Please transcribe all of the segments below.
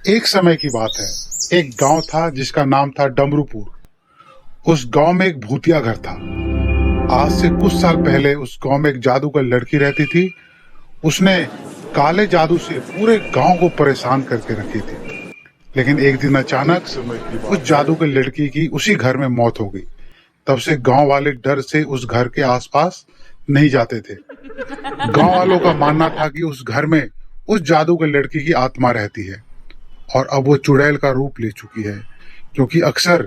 एक समय की बात है। एक गांव था जिसका नाम था डमरूपुर। उस गांव में एक भूतिया घर था। आज से कुछ साल पहले उस गांव में एक जादूगर लड़की रहती थी। उसने काले जादू से पूरे गांव को परेशान करके रखी थी। लेकिन एक दिन अचानक उस जादूगर लड़की की उसी घर में मौत हो गई। तब से गांव वाले डर से उस घर के आसपास नहीं जाते थे। गांव वालों का मानना था कि उस घर में उस जादूगर लड़की की आत्मा रहती है और अब वो चुड़ैल का रूप ले चुकी है, क्योंकि अक्सर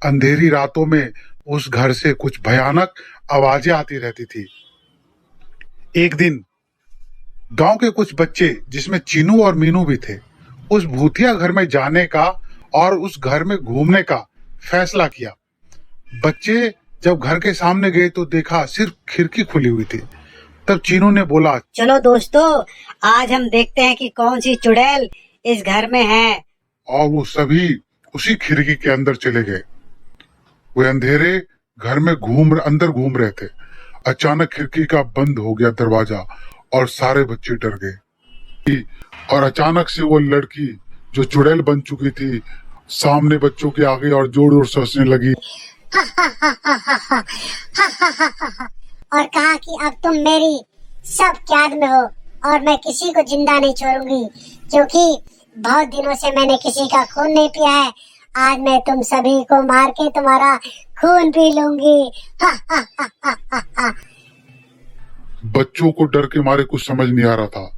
अंधेरी रातों में उस घर से कुछ भयानक आवाजें आती रहती थी। एक दिन गांव के कुछ बच्चे, जिसमें चीनू और मीनू भी थे, उस भूतिया घर में जाने का और उस घर में घूमने का फैसला किया। बच्चे जब घर के सामने गए तो देखा सिर्फ खिड़की खुली हुई थी। तब चीनू ने बोला, चलो दोस्तों, आज हम देखते हैं कि कौन सी चुड़ैल इस घर में है। और वो सभी उसी खिड़की के अंदर चले गए। वे अंधेरे घर में अंदर घूम रहे थे। अचानक खिड़की का बंद हो गया दरवाजा और सारे बच्चे डर गए। और अचानक से वो लड़की जो चुड़ैल बन चुकी थी सामने बच्चों के आगे और जोर जोर से हंसने लगी और कहा कि अब तुम मेरी सब कैद में हो और मैं किसी को जिंदा नहीं छोड़ूंगी, क्योंकि बहुत दिनों से मैंने किसी का खून नहीं पिया है। आज मैं तुम सभी को मार के तुम्हारा खून पी लूंगी। बच्चों को डर के मारे कुछ समझ नहीं आ रहा था,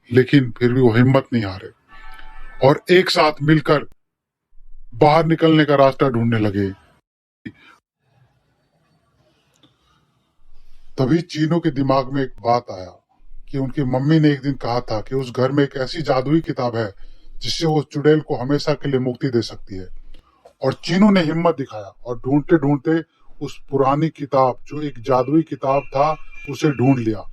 लेकिन फिर भी वो हिम्मत नहीं हारे और एक साथ मिलकर बाहर निकलने का रास्ता ढूंढने लगे। तभी चीनू के दिमाग में एक बात आया कि उनकी मम्मी ने एक दिन कहा था कि उस घर में एक ऐसी जादुई किताब है जिससे वो चुड़ैल को हमेशा के लिए मुक्ति दे सकती है। और चीनू ने हिम्मत दिखाया और ढूंढते ढूंढते उस पुरानी किताब, जो एक जादुई किताब था, उसे ढूंढ लिया।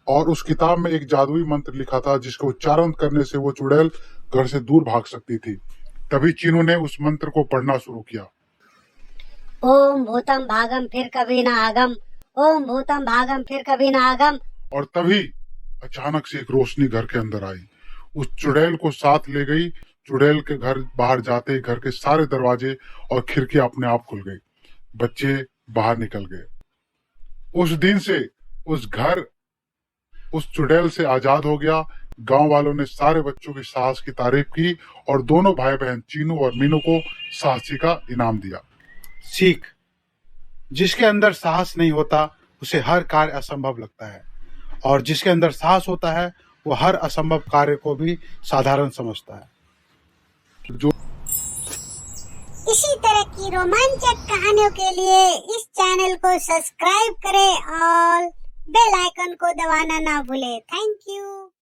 और उस किताब में एक जादुई मंत्र लिखा था जिसका उच्चारण करने से वो चुड़ैल घर से दूर भाग सकती थी। तभी चीनू ने उस मंत्र को पढ़ना शुरू किया। ओम भूतम भागम फिर कभी ना आगम, ओम भूतम भागम फिर कभी ना आगम। और तभी अचानक से एक रोशनी घर के अंदर आई, उस चुड़ैल को साथ ले गई। चुड़ैल के घर बाहर जाते ही घर के सारे दरवाजे और खिड़कियां अपने आप खुल गई। बच्चे बाहर निकल गए। उस दिन से उस घर उस चुड़ैल से आजाद हो गया। गांव वालों ने सारे बच्चों की साहस की तारीफ की और दोनों भाई बहन चीनू और मीनू को साहसी का इनाम दिया। सीख: जिसके अंदर साहस नहीं होता उसे हर कार्य असंभव लगता है, और जिसके अंदर साहस होता है वो हर असंभव कार्य को भी साधारण समझता है। जो इसी तरह की रोमांचक कहानियों के लिए इस चैनल को सब्सक्राइब करें और बेल आइकन को दबाना ना भूलें। Thank you.